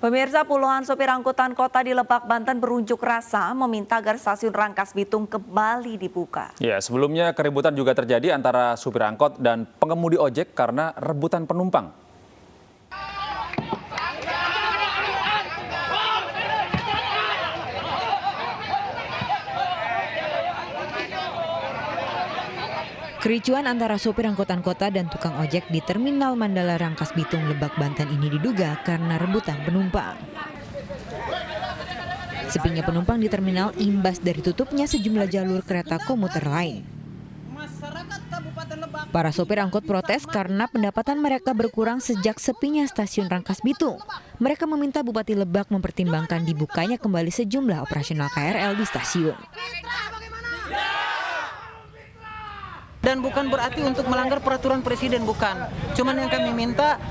Pemirsa, puluhan sopir angkutan kota di Lebak, Banten berunjuk rasa meminta agar stasiun Rangkas Bitung kembali dibuka. Ya, sebelumnya keributan juga terjadi antara supir angkot dan pengemudi ojek karena rebutan penumpang. Kericuan antara sopir angkutan kota dan tukang ojek di Terminal Mandala Rangkas Bitung, Lebak, Banten ini diduga karena rebutan penumpang. Sepinya penumpang di terminal imbas dari tutupnya sejumlah jalur kereta komuter lain. Para sopir angkot protes karena pendapatan mereka berkurang sejak sepinya stasiun Rangkas Bitung. Mereka meminta Bupati Lebak mempertimbangkan dibukanya kembali sejumlah operasional KRL di stasiun. Dan bukan berarti untuk melanggar peraturan presiden, bukan. Cuman yang kami minta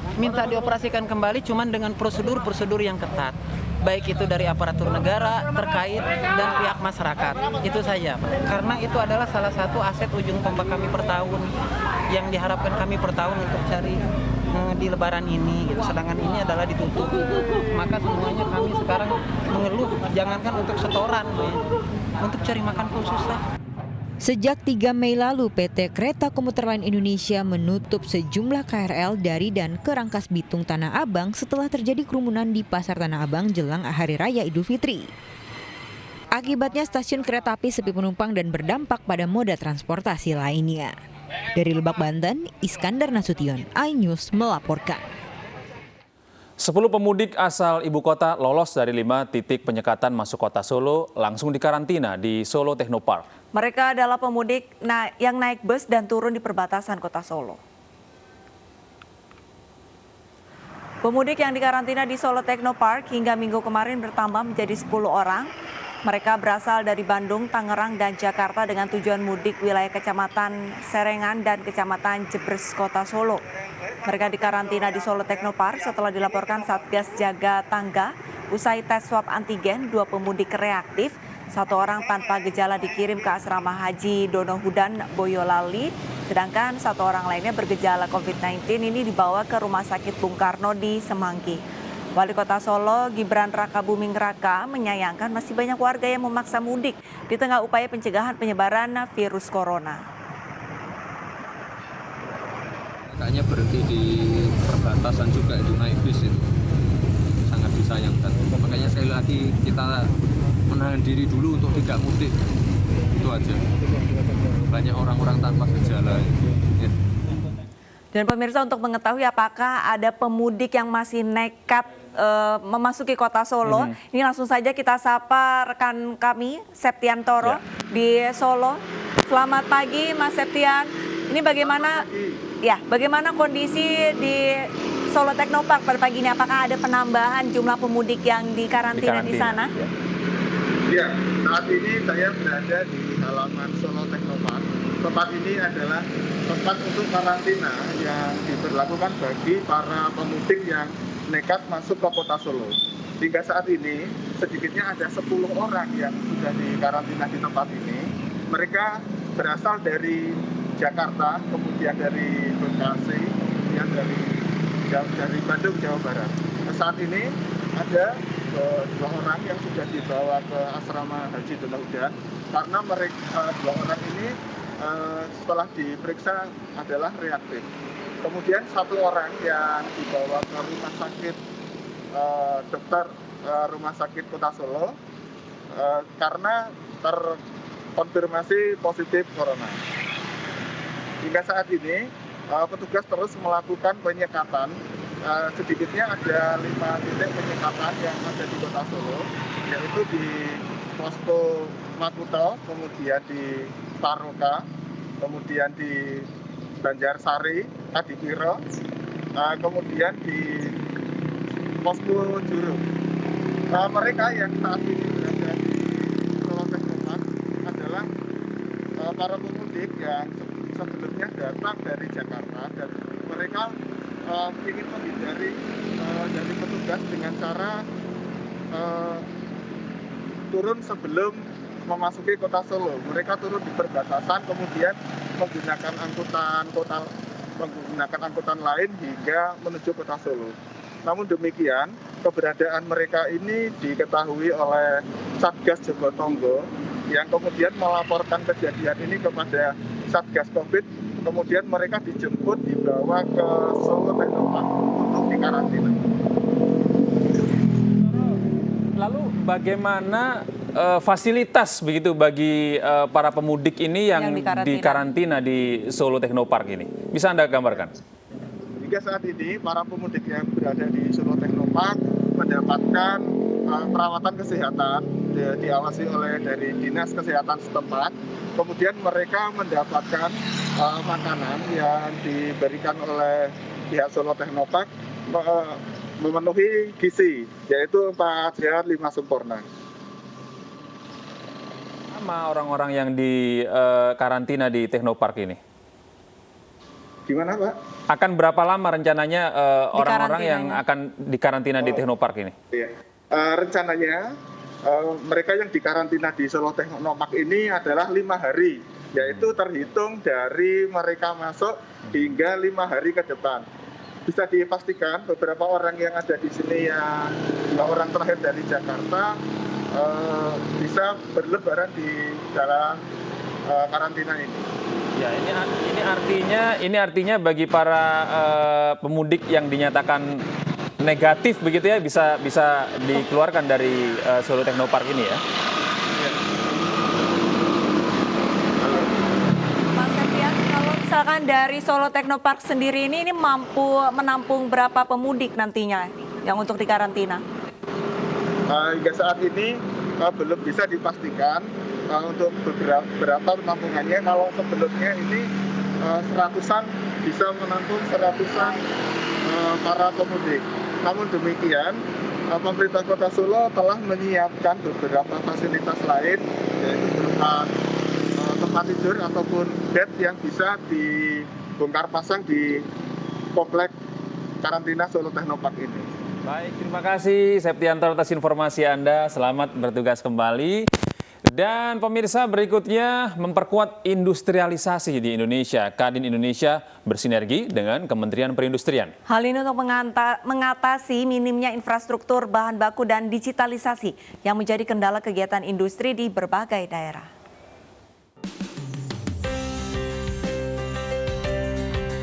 dioperasikan kembali cuman dengan prosedur-prosedur yang ketat. Baik itu dari aparatur negara terkait dan pihak masyarakat. Itu saja. Karena itu adalah salah satu aset ujung tombak kami per tahun yang diharapkan kami per tahun untuk cari di lebaran ini gitu. Sedangkan ini adalah ditutup. Maka semuanya kami sekarang mengeluh, jangankan untuk setoran, untuk cari makan pun susah. Sejak 3 Mei lalu, PT Kereta Komuter Lain Indonesia menutup sejumlah KRL dari dan ke Rangkas Bitung Tanah Abang setelah terjadi kerumunan di Pasar Tanah Abang jelang Hari Raya Idul Fitri. Akibatnya stasiun kereta api sepi penumpang dan berdampak pada moda transportasi lainnya. Dari Lebak, Banten, Iskandar Nasution, iNews melaporkan. 10 pemudik asal ibu kota lolos dari 5 titik penyekatan masuk kota Solo langsung dikarantina di Solo Technopark. Mereka adalah pemudik yang naik bus dan turun di perbatasan kota Solo. Pemudik yang dikarantina di Solo Technopark hingga minggu kemarin bertambah menjadi 10 orang. Mereka berasal dari Bandung, Tangerang, dan Jakarta dengan tujuan mudik wilayah Kecamatan Serengan dan Kecamatan Jebres, Kota Solo. Mereka dikarantina di Solo Technopark setelah dilaporkan Satgas Jaga Tangga. Usai tes swab antigen, 2 pemudik reaktif, 1 orang tanpa gejala dikirim ke asrama Haji Donohudan, Boyolali, sedangkan 1 orang lainnya bergejala COVID-19 ini dibawa ke Rumah Sakit Bung Karno di Semanggi. Wali Kota Solo, Gibran Rakabuming Raka, menyayangkan masih banyak warga yang memaksa mudik di tengah upaya pencegahan penyebaran virus corona. Kayaknya berhenti di perbatasan juga itu naik bis itu. Sangat disayangkan. Makanya sekali lagi kita menahan diri dulu untuk tidak mudik. Itu aja. Banyak orang-orang tanpa gejala. Ya. Dan pemirsa, untuk mengetahui apakah ada pemudik yang masih nekat memasuki kota Solo, ini langsung saja kita sapa rekan kami, Septian Toro di Solo. Selamat pagi, Mas Septian. Ini bagaimana kondisi di Solo Technopark pada pagi ini? Apakah ada penambahan jumlah pemudik yang dikarantina di sana? Ya, saat ini saya berada di halaman Solo Technopark. Tempat ini adalah tempat untuk karantina yang diberlakukan bagi para pemudik yang nekat masuk ke kota Solo. Hingga saat ini sedikitnya ada 10 orang yang sudah dikarantina di tempat ini. Mereka berasal dari Jakarta, kemudian dari Bekasi, kemudian dari Bandung, Jawa Barat. Saat ini ada 2 orang yang sudah dibawa ke asrama Haji Donohudan karena mereka 2 orang ini setelah diperiksa adalah reaktif. Kemudian 1 orang yang dibawa ke rumah sakit dokter rumah sakit Kota Solo karena terkonfirmasi positif corona. Hingga saat ini petugas terus melakukan penyekatan. Sedikitnya ada 5 titik penyekatan yang ada di Kota Solo, yaitu di Posko Makuto, kemudian di Taroka, kemudian di Banjarsari, Adipiro, kemudian di Posko Juru. Mereka yang saat ini berada di Solo Technopark adalah para pemudik yang sebelumnya datang dari Jakarta dan mereka ingin menghindari dari petugas dengan cara turun sebelum memasuki kota Solo. Mereka turun di perbatasan, kemudian menggunakan angkutan lain hingga menuju kota Solo. Namun demikian, keberadaan mereka ini diketahui oleh Satgas Jogotongo yang kemudian melaporkan kejadian ini kepada Satgas Covid, kemudian mereka dijemput dibawa ke Solo Technopark untuk dikarantina. Lalu bagaimana fasilitas begitu bagi para pemudik ini yang dikarantina di Solo Technopark ini? Bisa Anda gambarkan? Hingga saat ini para pemudik yang berada di Solo Technopark mendapatkan perawatan kesehatan diawasi oleh dari Dinas Kesehatan setempat. Kemudian mereka mendapatkan makanan yang diberikan oleh pihak Solo Technopark memenuhi gizi, yaitu 4 sehat 5 sempurna. Sama orang-orang yang di karantina di Technopark ini? Gimana, Pak? Akan berapa lama rencananya orang-orang yang akan dikarantina di Technopark ini? Iya. Rencananya mereka yang dikarantina di Solo Technopark ini adalah 5 hari, yaitu terhitung dari mereka masuk hingga 5 hari ke depan. Bisa dipastikan beberapa orang yang ada di sini yang 2 orang terakhir dari Jakarta bisa berlebaran di dalam karantina ini. Ya, ini artinya bagi para pemudik yang dinyatakan negatif begitu ya bisa dikeluarkan dari Solo Technopark ini ya. Mas Septian, kalau misalkan dari Solo Technopark sendiri ini mampu menampung berapa pemudik nantinya yang untuk dikarantina? Hingga saat ini belum bisa dipastikan untuk berapa penampungannya. Kalau sebelumnya ini 100-an bisa menampung 100-an para pemudik. Namun demikian, pemerintah Kota Solo telah menyiapkan beberapa fasilitas lain, yaitu berupa tempat tidur ataupun bed yang bisa dibongkar pasang di komplek karantina Solo Technopark ini. Baik, terima kasih Septianto atas informasi Anda. Selamat bertugas kembali. Dan pemirsa, berikutnya memperkuat industrialisasi di Indonesia. Kadin Indonesia bersinergi dengan Kementerian Perindustrian. Hal ini untuk mengatasi minimnya infrastruktur bahan baku dan digitalisasi yang menjadi kendala kegiatan industri di berbagai daerah.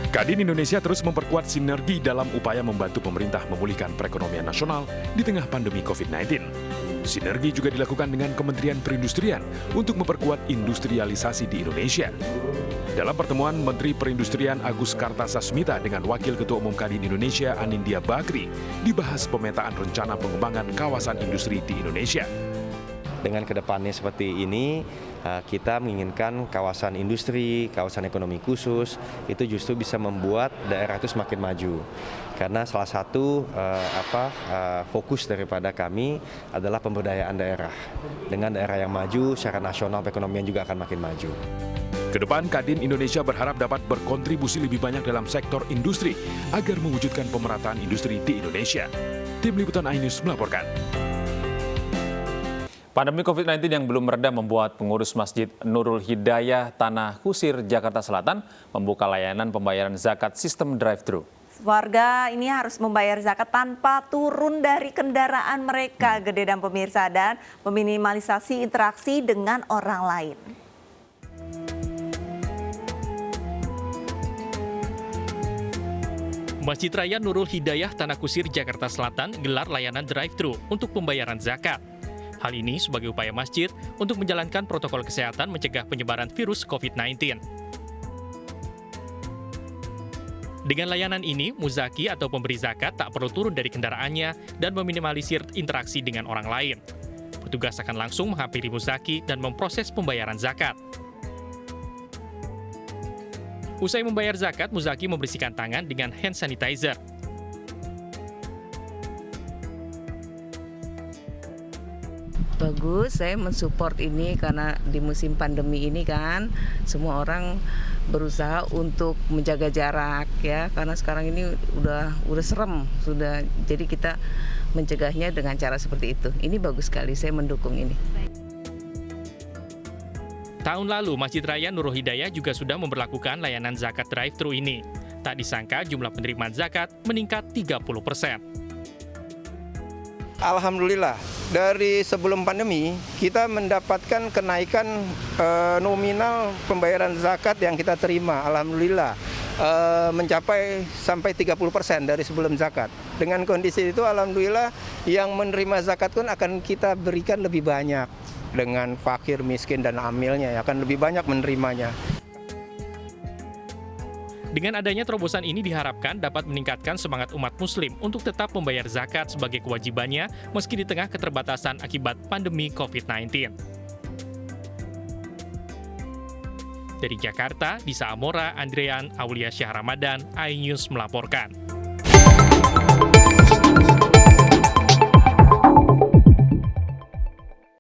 Kadin Indonesia terus memperkuat sinergi dalam upaya membantu pemerintah memulihkan perekonomian nasional di tengah pandemi COVID-19. Sinergi juga dilakukan dengan Kementerian Perindustrian untuk memperkuat industrialisasi di Indonesia. Dalam pertemuan Menteri Perindustrian Agus Kartasasmita dengan Wakil Ketua Umum Kadin Indonesia Anindya Bakri, dibahas pemetaan rencana pengembangan kawasan industri di Indonesia. Dengan kedepannya seperti ini, kita menginginkan kawasan industri, kawasan ekonomi khusus, itu justru bisa membuat daerah itu semakin maju. Karena salah satu fokus daripada kami adalah pemberdayaan daerah. Dengan daerah yang maju, secara nasional perekonomian juga akan makin maju. Kedepan, Kadin Indonesia berharap dapat berkontribusi lebih banyak dalam sektor industri agar mewujudkan pemerataan industri di Indonesia. Tim Liputan iNews melaporkan. Pandemi COVID-19 yang belum mereda membuat pengurus Masjid Nurul Hidayah Tanah Kusir, Jakarta Selatan membuka layanan pembayaran zakat sistem drive-thru. Warga ini harus membayar zakat tanpa turun dari kendaraan mereka, Gede dan pemirsa, dan meminimalisasi interaksi dengan orang lain. Masjid Raya Nurul Hidayah Tanah Kusir, Jakarta Selatan gelar layanan drive-thru untuk pembayaran zakat. Hal ini sebagai upaya masjid untuk menjalankan protokol kesehatan mencegah penyebaran virus COVID-19. Dengan layanan ini, muzaki atau pemberi zakat tak perlu turun dari kendaraannya dan meminimalisir interaksi dengan orang lain. Petugas akan langsung menghampiri muzaki dan memproses pembayaran zakat. Usai membayar zakat, muzaki membersihkan tangan dengan hand sanitizer. Bagus, saya mensupport ini karena di musim pandemi ini kan semua orang berusaha untuk menjaga jarak ya, karena sekarang ini udah serem sudah, jadi kita mencegahnya dengan cara seperti itu. Ini bagus sekali, saya mendukung ini. Tahun lalu Masjid Raya Nurul Hidayah juga sudah memberlakukan layanan zakat drive-thru ini. Tak disangka jumlah penerimaan zakat meningkat 30%. Alhamdulillah, dari sebelum pandemi kita mendapatkan kenaikan nominal pembayaran zakat yang kita terima. Alhamdulillah mencapai sampai 30% dari sebelum zakat. Dengan kondisi itu alhamdulillah yang menerima zakat pun akan kita berikan lebih banyak. Dengan fakir, miskin, dan amilnya akan lebih banyak menerimanya. Dengan adanya terobosan ini diharapkan dapat meningkatkan semangat umat muslim untuk tetap membayar zakat sebagai kewajibannya meski di tengah keterbatasan akibat pandemi COVID-19. Dari Jakarta, Disa Amora, Andrean Aulia Syah Ramadan, iNews melaporkan.